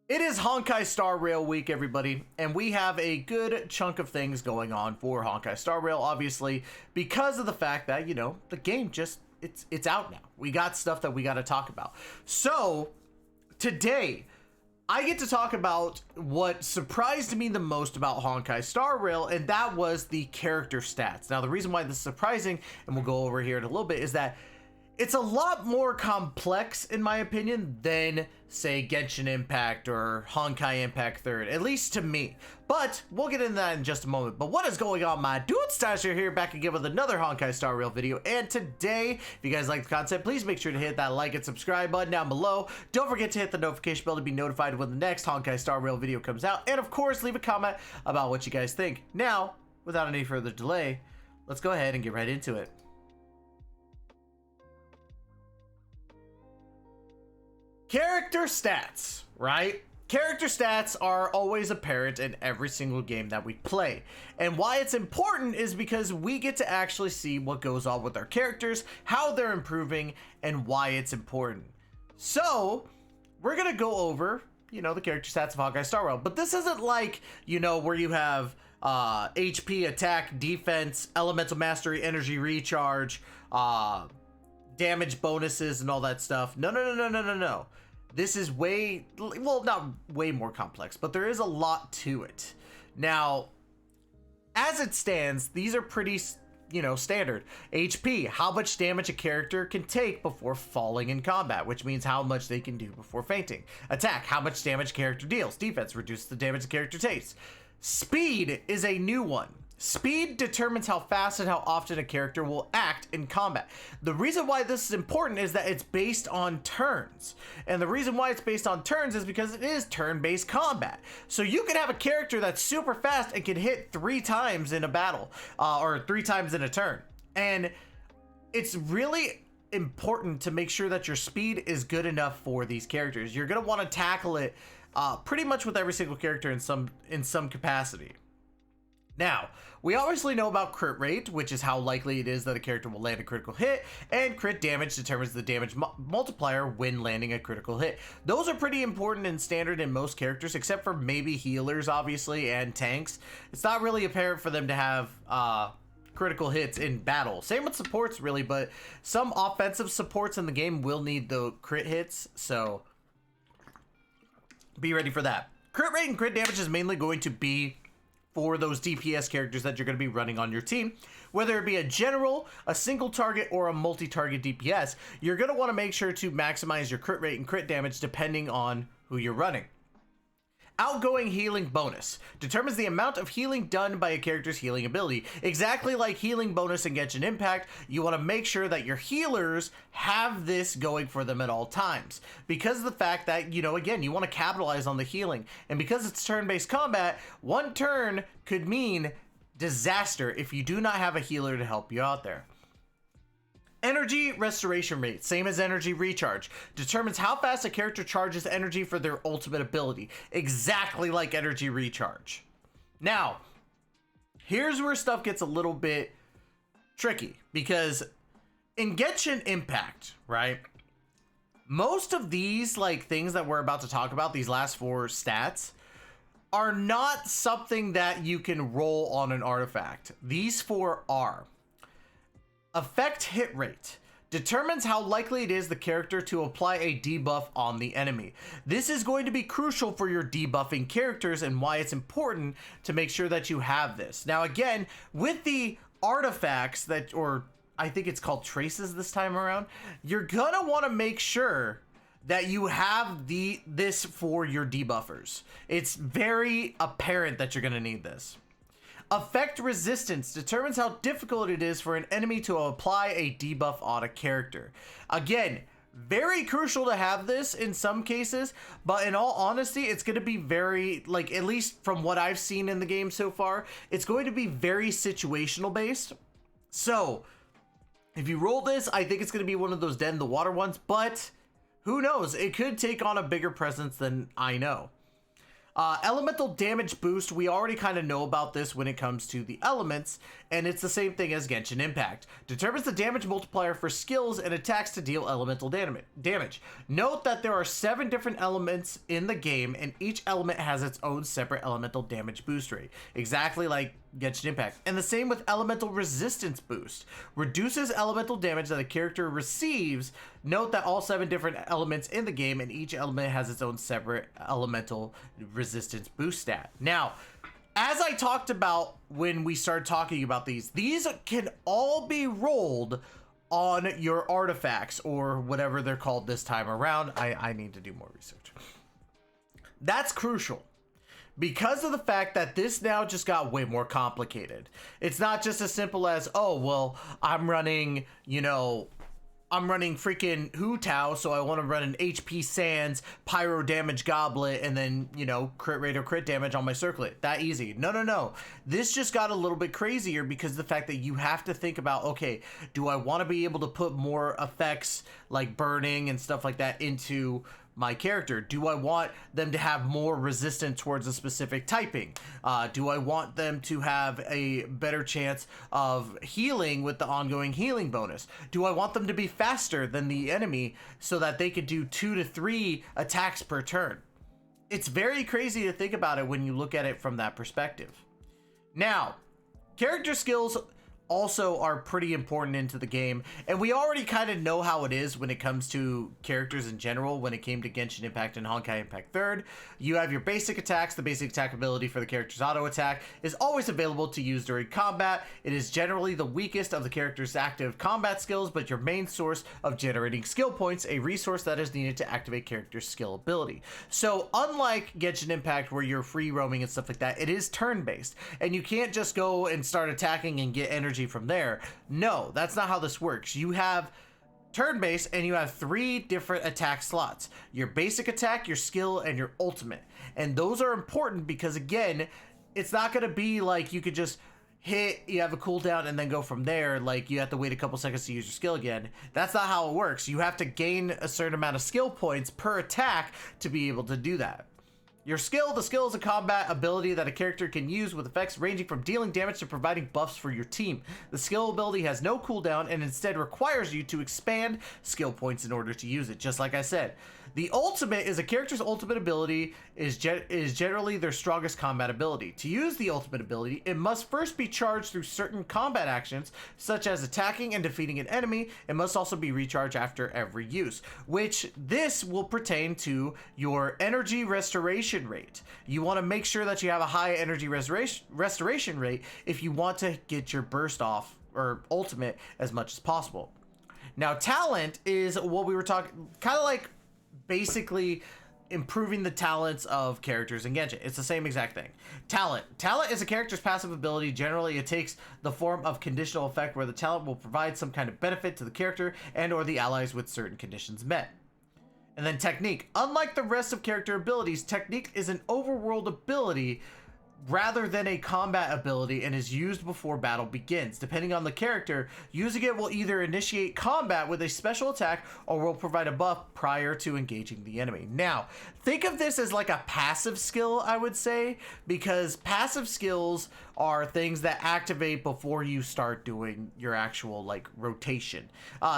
It is Honkai Star Rail week, everybody, and we have a good chunk of things going on for Honkai Star Rail, obviously, because of the fact that, you know, the game just, it's out now. We got stuff that we got to talk about. So, today, I get to talk about what surprised me the most about Honkai Star Rail, and that was the character stats. Now, the reason why this is surprising, and we'll go over here in a little bit, is that it's a lot more complex, in my opinion, than, say, Genshin Impact or Honkai Impact 3rd, at least to me. But we'll get into that in just a moment. But what is going on, my dudes? Natasha here, back again with another Honkai Star Rail video. And today, if you guys like the content, please make sure to hit that like and subscribe button down below. Don't forget to hit the notification bell to be notified when the next Honkai Star Rail video comes out. And of course, leave a comment about what you guys think. Now, without any further delay, let's go ahead and get right into it. Character stats, right? Character stats are always apparent in every single game that we play. And why it's important is because we get to actually see what goes on with our characters, how they're improving, and why it's important. So, we're gonna go over, you know, the character stats of Honkai Star Rail. But this isn't like, you know, where you have HP, attack, defense, elemental mastery, energy recharge, damage bonuses, and all that stuff. No. This is way, well, not way more complex, but there is a lot to it. Now, as it stands, these are pretty, you know, standard. HP, how much damage a character can take before falling in combat, which means how much they can do before fainting. Attack, how much damage a character deals. Defense, reduces the damage the character takes. Speed is a new one. Speed determines how fast and how often a character will act in combat. The reason why this is important is that it's based on turns. And the reason why it's based on turns is because it is turn-based combat. So you can have a character that's super fast and can hit 3 times in a battle, or 3 times in a turn. And it's really important to make sure that your speed is good enough for these characters. You're going to want to tackle it pretty much with every single character in some capacity. Now, we obviously know about crit rate, which is how likely it is that a character will land a critical hit, and crit damage determines the damage multiplier when landing a critical hit. Those are pretty important and standard in most characters, except for maybe healers, obviously, and tanks. It's not really apparent for them to have critical hits in battle. Same with supports, really, but some offensive supports in the game will need the crit hits, so be ready for that. Crit rate and crit damage is mainly going to be for those DPS characters that you're going to be running on your team. Whether it be a general, a single target, or a multi-target DPS, you're going to want to make sure to maximize your crit rate and crit damage depending on who you're running. Outgoing healing bonus determines the amount of healing done by a character's healing ability. Exactly like healing bonus in Genshin Impact, you want to make sure that your healers have this going for them at all times. Because of the fact that, you know, again, you want to capitalize on the healing. And because it's turn-based combat, one turn could mean disaster if you do not have a healer to help you out there. Energy restoration rate, same as energy recharge, determines how fast a character charges energy for their ultimate ability, exactly like energy recharge. Now, here's where stuff gets a little bit tricky, because in Genshin Impact, right, most of these like things that we're about to talk about, these last 4 stats, are not something that you can roll on an artifact. These 4 are. Effect hit rate determines how likely it is the character to apply a debuff on the enemy. This is going to be crucial for your debuffing characters and why it's important to make sure that you have this. Now again, with the artifacts that, or I think it's called traces this time around, you're gonna want to make sure that you have this for your debuffers. It's very apparent that you're gonna need this. Effect resistance determines how difficult it is for an enemy to apply a debuff on a character. Again, very crucial to have this in some cases, but in all honesty, it's going to be very, like, at least from what I've seen in the game so far, it's going to be very situational based. So, if you roll this, I think it's going to be one of those dead in the water ones, but who knows? It could take on a bigger presence than I know. Elemental damage boost, we already kind of know about this when it comes to the elements, and it's the same thing as Genshin Impact. Determines the damage multiplier for skills and attacks to deal elemental damage. Note that there are 7 different elements in the game, and each element has its own separate elemental damage boost rate, exactly like Genshin Impact. And the same with elemental resistance boost. Reduces elemental damage that a character receives. Note that all 7 different elements in the game, and each element has its own separate elemental resistance boost stat. Now, as I talked about when we started talking about these can all be rolled on your artifacts, or whatever they're called this time around. I need to do more research. That's crucial, because of the fact that this now just got way more complicated. It's not just as simple as, oh, well, I'm running freaking Hu Tao, so I want to run an HP Sands Pyro Damage Goblet and then, crit rate or crit damage on my circlet. That easy. No. This just got a little bit crazier because of the fact that you have to think about, okay, do I want to be able to put more effects like burning and stuff like that into my character? Do I want them to have more resistance towards a specific typing? Do I want them to have a better chance of healing with the ongoing healing bonus? Do I want them to be faster than the enemy so that they could do 2 to 3 attacks per turn? It's very crazy to think about it when you look at it from that perspective. Now, character skills also are pretty important into the game, and we already kind of know how it is when it comes to characters in general. When it came to Genshin Impact and Honkai Impact 3rd, you have your basic attacks. The basic attack ability for the character's auto attack is always available to use during combat. It is generally the weakest of the character's active combat skills, but your main source of generating skill points, a resource that is needed to activate character's skill ability. So unlike Genshin Impact, where you're free roaming and stuff like that, it is turn-based, and you can't just go and start attacking and get energy from there. No, that's not how this works. You have turn-based, and you have 3 different attack slots: your basic attack, your skill, and your ultimate. And those are important because, again, it's not going to be like you could just hit, you have a cooldown, and then go from there. Like, you have to wait a couple seconds to use your skill again. That's not how it works. You have to gain a certain amount of skill points per attack to be able to do that. Your skill, the skill is a combat ability that a character can use with effects ranging from dealing damage to providing buffs for your team. The skill ability has no cooldown and instead requires you to expand skill points in order to use it, just like I said. The ultimate is a character's ultimate ability is generally their strongest combat ability. To use the ultimate ability, it must first be charged through certain combat actions, such as attacking and defeating an enemy. It must also be recharged after every use, which this will pertain to your energy restoration rate. You want to make sure that you have a high energy restoration rate if you want to get your burst off, or ultimate, as much as possible. Now, talent is what we were talking, kind of like basically improving the talents of characters in Genshin. It's the same exact thing. Talent is a character's passive ability. Generally, it takes the form of conditional effect where the talent will provide some kind of benefit to the character and or the allies with certain conditions met. And then technique. Unlike the rest of character abilities, technique is an overworld ability rather than a combat ability and is used before battle begins. Depending on the character, using it will either initiate combat with a special attack or will provide a buff prior to engaging the enemy. Now, think of this as like a passive skill, I would say, because passive skills are things that activate before you start doing your actual like rotation.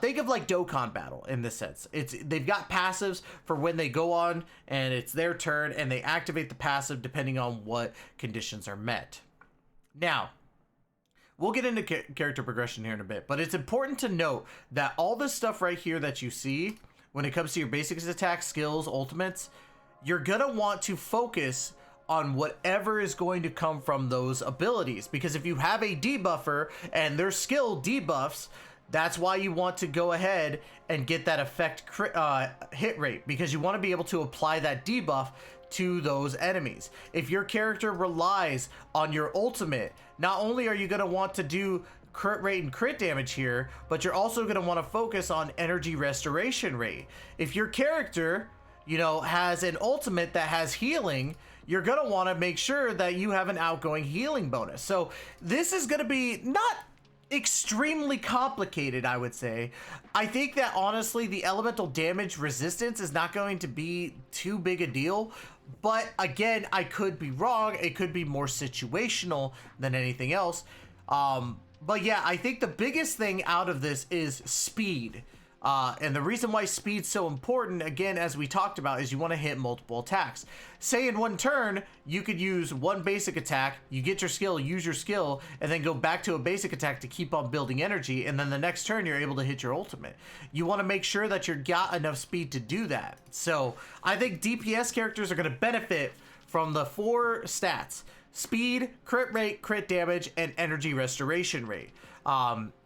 Think of like Dokkan Battle in this sense. They've got passives for when they go on and it's their turn, and they activate the passive depending on what conditions are met. Now, we'll get into character progression here in a bit, but it's important to note that all this stuff right here that you see when it comes to your basics, attacks, skills, ultimates, you're gonna want to focus on whatever is going to come from those abilities, because if you have a debuffer and their skill debuffs, that's why you want to go ahead and get that effect hit rate, because you want to be able to apply that debuff to those enemies. If your character relies on your ultimate, not only are you going to want to do crit rate and crit damage here, but you're also going to want to focus on energy restoration rate. If your character, has an ultimate that has healing, you're going to want to make sure that you have an outgoing healing bonus. So this is going to be not extremely complicated, I would say. I think that honestly the elemental damage resistance is not going to be too big a deal, but again, I could be wrong. It could be more situational than anything else. But yeah, I think the biggest thing out of this is speed. And the reason why speed's so important, again, as we talked about, is you want to hit multiple attacks. Say in one turn, you could use one basic attack, you get your skill, use your skill, and then go back to a basic attack to keep on building energy, and then the next turn you're able to hit your ultimate. You want to make sure that you've got enough speed to do that. So I think DPS characters are going to benefit from the 4 stats: speed, crit rate, crit damage, and energy restoration rate.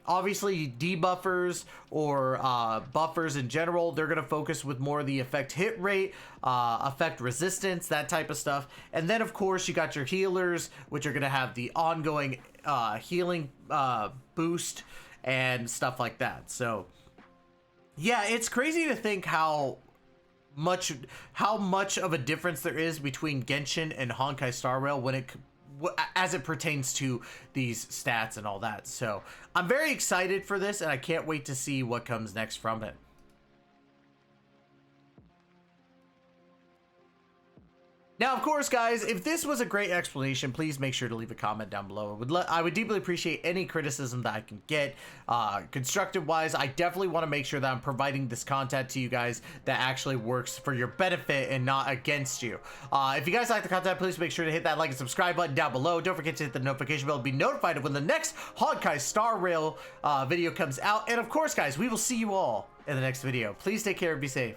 Obviously debuffers or buffers in general, they're going to focus with more of the effect hit rate, effect resistance, that type of stuff. And then of course you got your healers, which are going to have the ongoing healing boost and stuff like that. So yeah, it's crazy to think how much of a difference there is between Genshin and Honkai Star Rail as it pertains to these stats and all that. So I'm very excited for this, and I can't wait to see what comes next from it. Now, of course, guys, if this was a great explanation, please make sure to leave a comment down below. I would deeply appreciate any criticism that I can get. Constructive-wise, I definitely want to make sure that I'm providing this content to you guys that actually works for your benefit and not against you. If you guys like the content, please make sure to hit that like and subscribe button down below. Don't forget to hit the notification bell to be notified of when the next Honkai Star Rail video comes out. And of course, guys, we will see you all in the next video. Please take care and be safe.